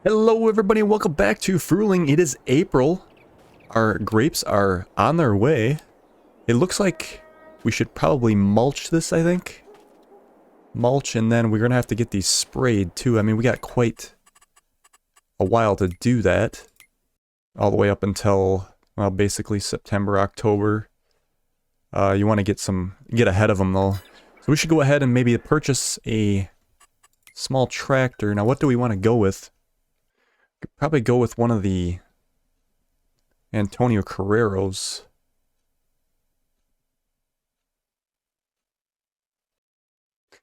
Hello everybody and welcome back to Frühling. It is April. Our grapes are on their way. It looks like we should probably mulch this, I think. Mulch, and then we're going to have to get these sprayed too. I mean, we got quite a while to do that. All the way up until, well, basically September, October. You want to get ahead of them though. So we should go ahead and maybe purchase a small tractor. Now what do we want to go with? Could probably go with one of the Antonio Carreros.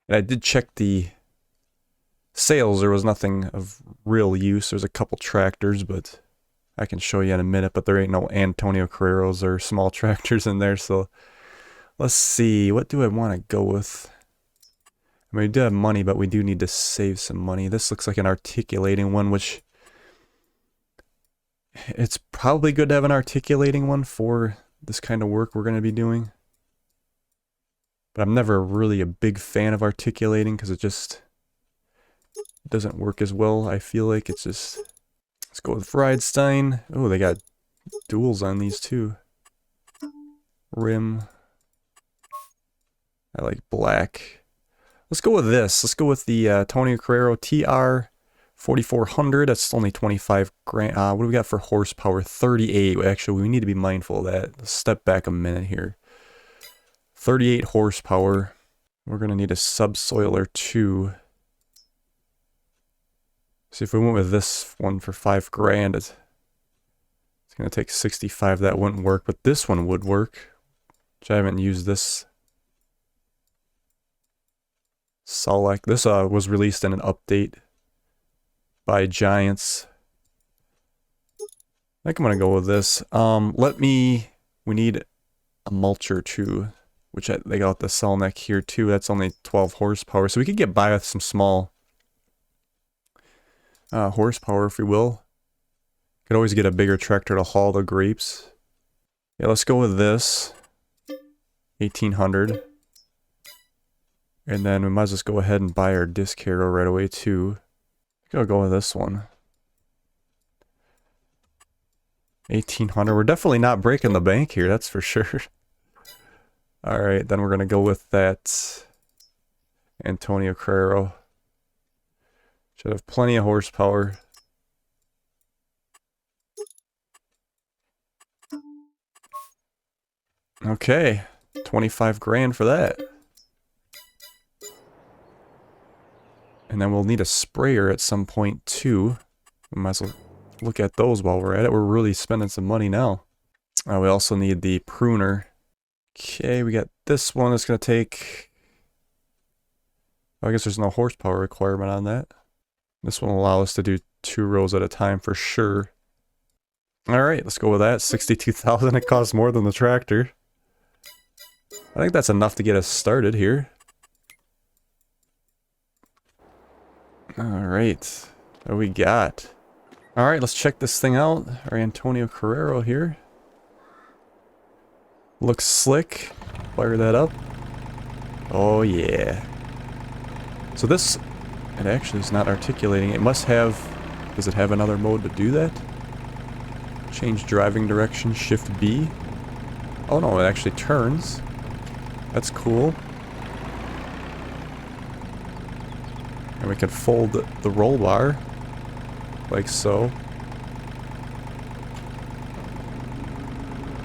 And I did check the sales. There was nothing of real use. There's a couple tractors, but I can show you in a minute. But there ain't no Antonio Carreros or small tractors in there. So let's see. What do I want to go with? I mean, we do have money, but we do need to save some money. This looks like an articulating one, which... it's probably good to have an articulating one for this kind of work we're going to be doing. But I'm never really a big fan of articulating because it just doesn't work as well. I feel like it's just... let's go with Friedstein. Oh, they got duals on these too. Rim. I like black. Let's go with this. Let's go with the Antonio Carrero TR 4400. That's only 25 grand. What do we got for horsepower? 38. Actually, we need to be mindful of that. Let's step back a minute here. 38 horsepower. We're going to need a subsoiler too. See, if we went with this one for 5 grand, it's going to take 65. That wouldn't work, but this one would work. Which I haven't used this. Select. This was released in an update by Giants. I think I'm gonna go with this. We need a mulcher too, which they got the Selneck here too. That's only 12 horsepower, so we could get by with some small horsepower if we will. Could always get a bigger tractor to haul the grapes. Yeah, let's go with this 1800, and then we might as well just go ahead and buy our disc harrow right away too. I'll go with this one. 1800. We're definitely not breaking the bank here, that's for sure. Alright, then we're going to go with that Antonio Carrero. Should have plenty of horsepower. Okay, 25 grand for that. And then we'll need a sprayer at some point too. We might as well look at those while we're at it. We're really spending some money now. We also need the pruner. Okay, we got this one. It's going to take... I guess there's no horsepower requirement on that. This one will allow us to do 2 rows at a time for sure. Alright, let's go with that. 62,000. It costs more than the tractor. I think that's enough to get us started here. Alright, what we got? Alright, let's check this thing out. Our Antonio Carrero here. Looks slick. Fire that up. Oh yeah. So this, it actually is not articulating. It must have, does it have another mode to do that? Change driving direction, shift B. Oh no, it actually turns. That's cool. And we can fold the roll bar, like so.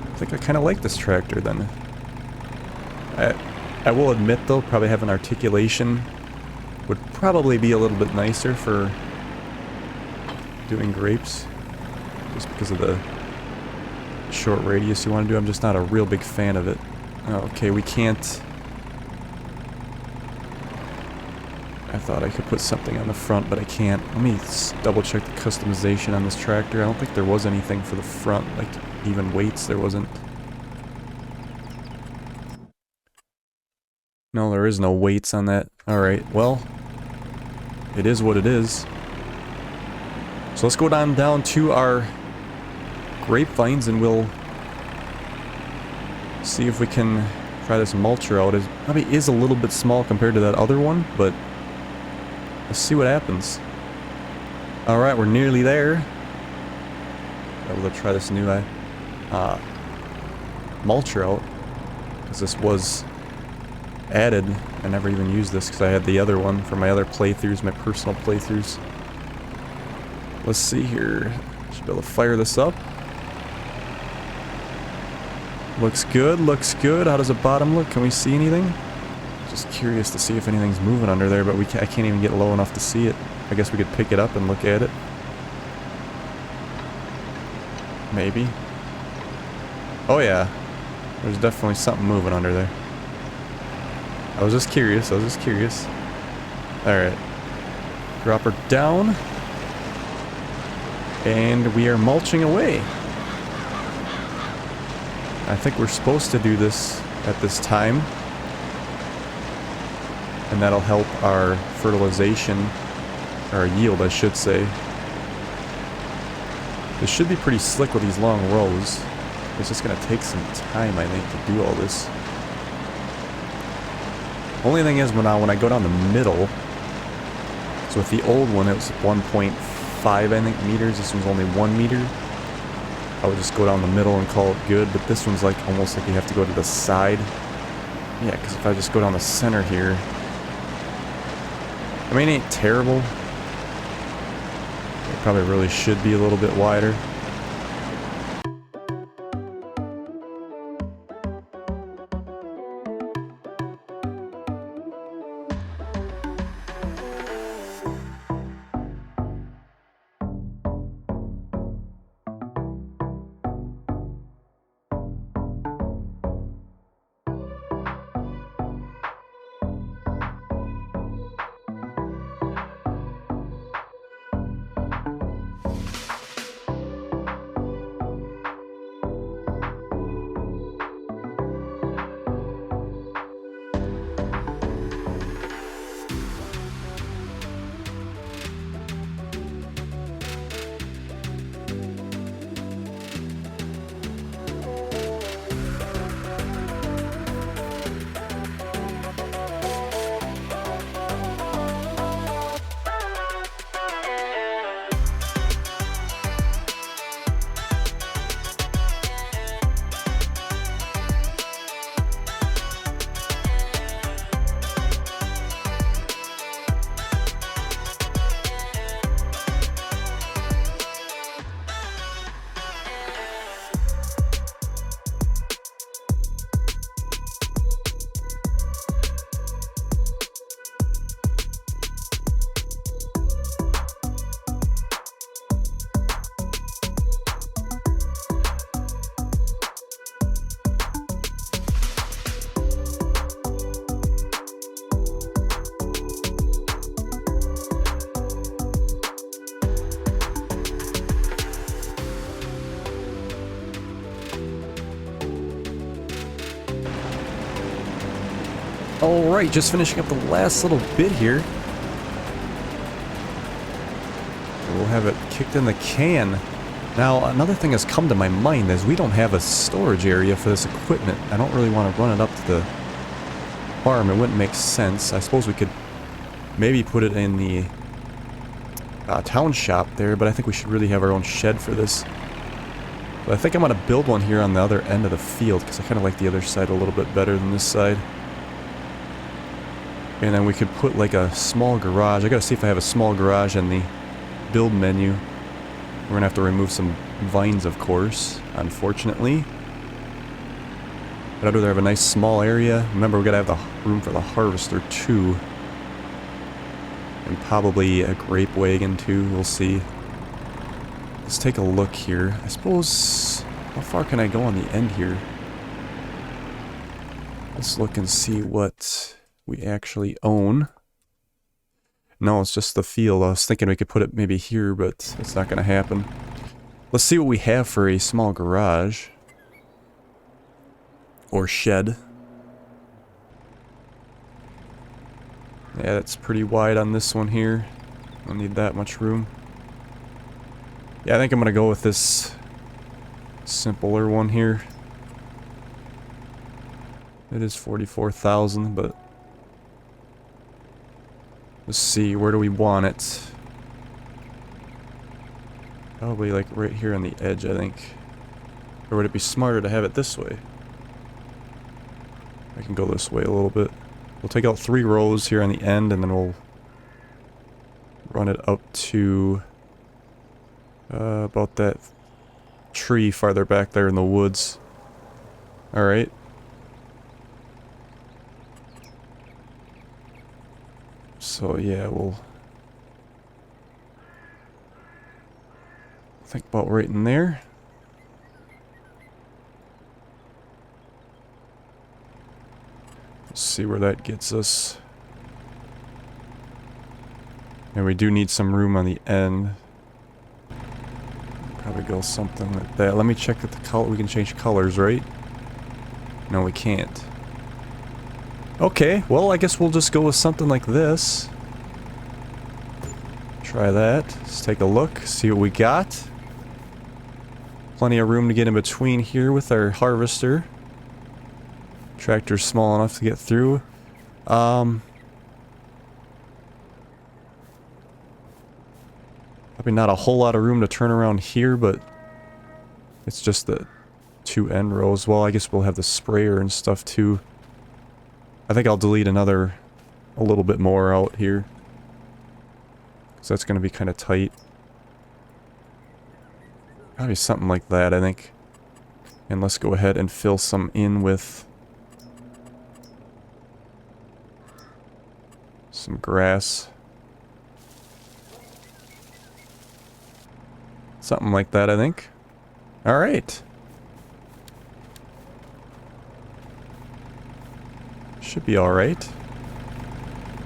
I think I kind of like this tractor then. I will admit though, probably having articulation would probably be a little bit nicer for doing grapes. Just because of the short radius you want to do. I'm just not a real big fan of it. Okay, we can't... I thought I could put something on the front, but I can't. Let me double check the customization on this tractor. I don't think there was anything for the front, like even weights, there wasn't. No, there is no weights on that. Alright, well, it is what it is. So let's go down to our grapevines and we'll see if we can try this mulcher out. It probably is a little bit small compared to that other one, but let's see what happens. Alright, we're nearly there. Able to try this new mulcher out. Because this was added. I never even used this because I had the other one for my other playthroughs, my personal playthroughs. Let's see here. Should be able to fire this up. Looks good, looks good. How does the bottom look? Can we see anything? Just curious to see if anything's moving under there, but I can't even get low enough to see it. I guess we could pick it up and look at it. Maybe. Oh yeah. There's definitely something moving under there. I was just curious, Alright. Drop her down. And we are mulching away. I think we're supposed to do this at this time. And that'll help our fertilization, or yield I should say. This should be pretty slick with these long rows. It's just gonna take some time, I think, to do all this. Only thing is, when I go down the middle, so with the old one it was 1.5 I think meters, this one's only 1 meter. I would just go down the middle and call it good, but this one's like almost like you have to go to the side. Yeah, because if I just go down the center here, I mean, it ain't terrible. It probably really should be a little bit wider. Alright, just finishing up the last little bit here. We'll have it kicked in the can. Now, another thing has come to my mind is we don't have a storage area for this equipment. I don't really want to run it up to the farm. It wouldn't make sense. I suppose we could maybe put it in the town shop there, but I think we should really have our own shed for this. But I think I'm going to build one here on the other end of the field, because I kind of like the other side a little bit better than this side. And then we could put like a small garage. I gotta see if I have a small garage in the build menu. We're gonna have to remove some vines, of course, unfortunately. But I'd rather have a nice small area. Remember, we gotta have the room for the harvester too. And probably a grape wagon too, we'll see. Let's take a look here. I suppose, how far can I go on the end here? Let's look and see what we actually own. No, it's just the field. I was thinking we could put it maybe here, but it's not going to happen. Let's see what we have for a small garage. Or shed. Yeah, that's pretty wide on this one here. Don't need that much room. Yeah, I think I'm going to go with this simpler one here. It is 44,000, but let's see, where do we want it? Probably like right here on the edge, I think. Or would it be smarter to have it this way? I can go this way a little bit. We'll take out 3 rows here on the end, and then we'll run it up to about that tree farther back there in the woods. Alright. So yeah, we'll think about right in there. Let's see where that gets us. And we do need some room on the end. Probably go something like that. Let me check that the color. We can change colors, right? No, we can't. Okay, well, I guess we'll just go with something like this. Try that. Let's take a look, see what we got. Plenty of room to get in between here with our harvester. Tractor's small enough to get through. Probably not a whole lot of room to turn around here, but it's just the 2 end rows. Well, I guess we'll have the sprayer and stuff too. I think I'll delete a little bit more out here. So that's going to be kind of tight. Probably something like that, I think. And let's go ahead and fill some in with some grass. Something like that, I think. Alright. Should be alright.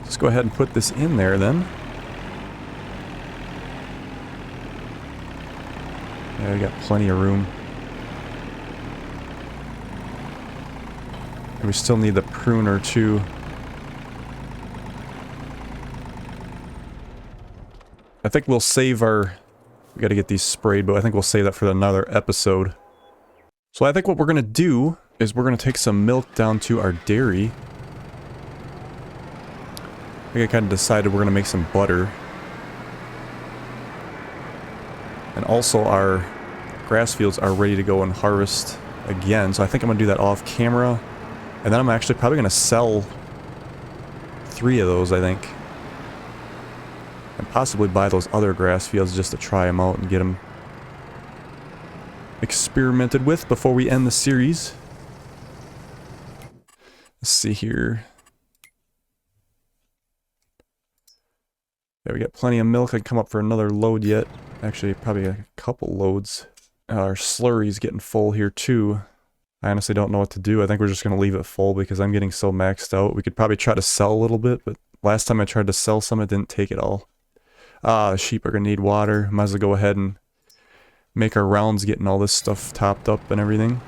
Let's go ahead and put this in there then. Yeah, we got plenty of room. And we still need the pruner too. I think we'll save our... We gotta get these sprayed, but I think we'll save that for another episode. So I think what we're gonna do is we're gonna take some milk down to our dairy. I think I kind of decided we're gonna make some butter. And also our grass fields are ready to go and harvest again, so I think I'm gonna do that off camera. And then I'm actually probably gonna sell 3 of those, I think. And possibly buy those other grass fields just to try them out and get them experimented with before we end the series. Let's see here. Yeah, we got plenty of milk. I can come up for another load yet. Actually, probably a couple loads. Our slurry's getting full here too. I honestly don't know what to do. I think we're just going to leave it full because I'm getting so maxed out. We could probably try to sell a little bit, but last time I tried to sell some, it didn't take it all. The sheep are going to need water. Might as well go ahead and make our rounds getting all this stuff topped up and everything.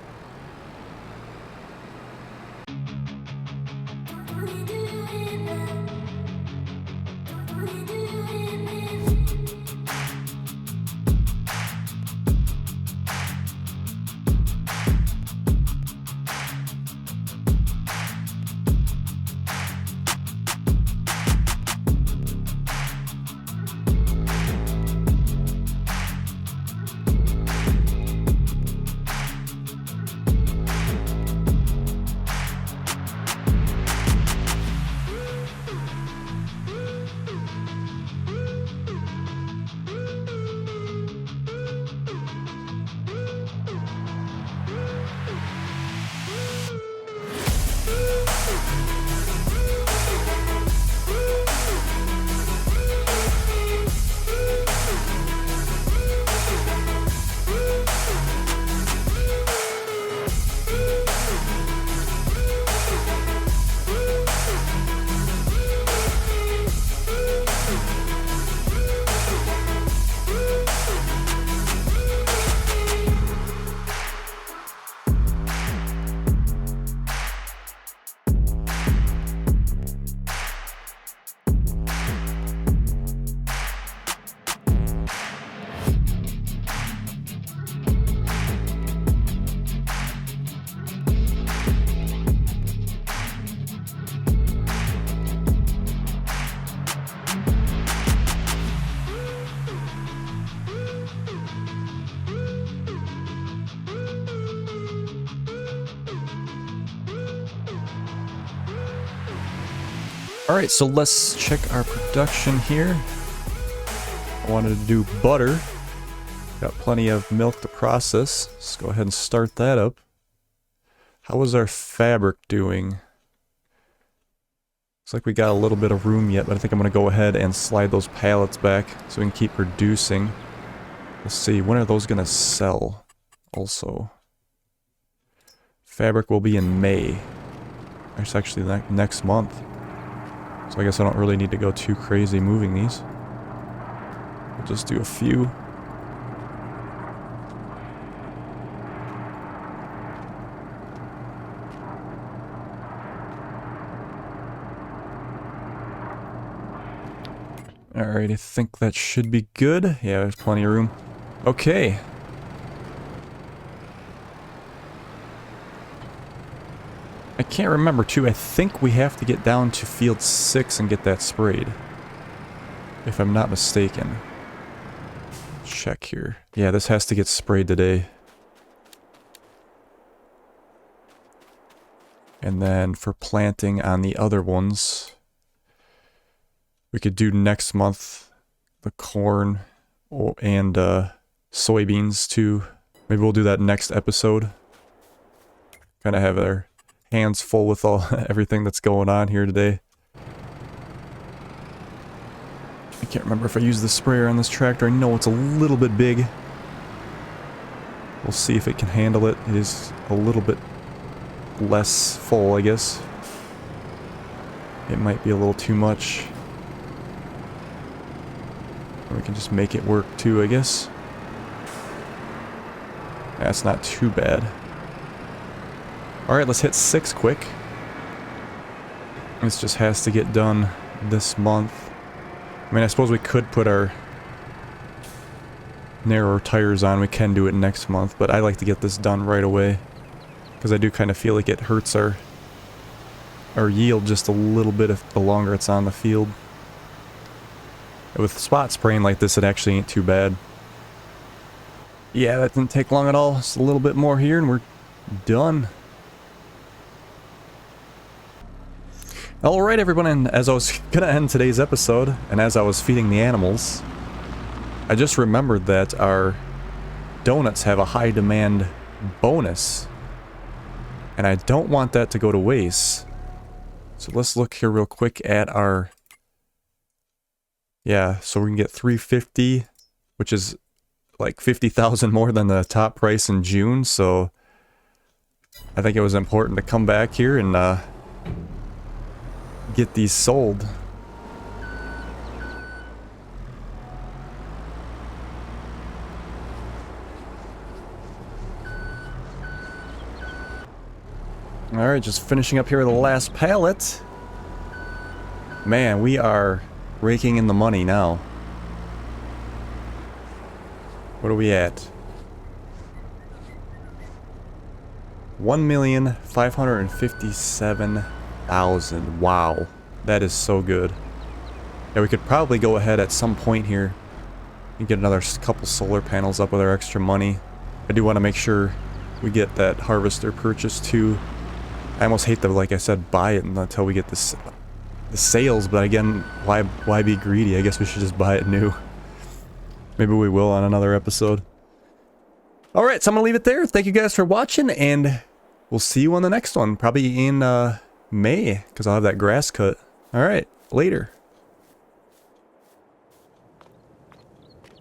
Alright, so let's check our production here. I wanted to do butter. Got plenty of milk to process. Let's go ahead and start that up. How is our fabric doing? Looks like we got a little bit of room yet, but I think I'm going to go ahead and slide those pallets back so we can keep reducing. Let's see, when are those going to sell? Also, fabric will be in May. It's actually next month. So I guess I don't really need to go too crazy moving these. We'll just do a few. Alright, I think that should be good. Yeah, there's plenty of room. Okay. I can't remember too. I think we have to get down to field 6 and get that sprayed. If I'm not mistaken. Check here. Yeah, this has to get sprayed today. And then for planting on the other ones, we could do next month the corn and soybeans too. Maybe we'll do that next episode. Kind of have our hands full with everything that's going on here today. I can't remember if I used the sprayer on this tractor. I know it's a little bit big. We'll see if it can handle it. It is a little bit less full, I guess. It might be a little too much. We can just make it work too, I guess. That's not too bad. Alright, let's hit 6 quick. This just has to get done this month. I mean, I suppose we could put our narrower tires on. We can do it next month, but I like to get this done right away. Because I do kind of feel like it hurts our yield just a little bit if the longer it's on the field. With spot spraying like this, it actually ain't too bad. Yeah, that didn't take long at all. Just a little bit more here and we're done. Alright everyone, and as I was gonna end today's episode, and as I was feeding the animals, I just remembered that our donuts have a high demand bonus. And I don't want that to go to waste. So let's look here real quick at our... Yeah, so we can get 350, which is like 50,000 more than the top price in June, so I think it was important to come back here and get these sold. Alright, just finishing up here with the last pallet. Man, we are raking in the money now. What are we at? 1,557,000. Wow. That is so good. Yeah, we could probably go ahead at some point here and get another couple solar panels up with our extra money. I do want to make sure we get that harvester purchased too. I almost hate to, like I said, buy it until we get this the sales, but again, why be greedy? I guess we should just buy it new. Maybe we will on another episode. Alright, so I'm gonna leave it there. Thank you guys for watching, and we'll see you on the next one. Probably in May, because I'll have that grass cut. Alright, later.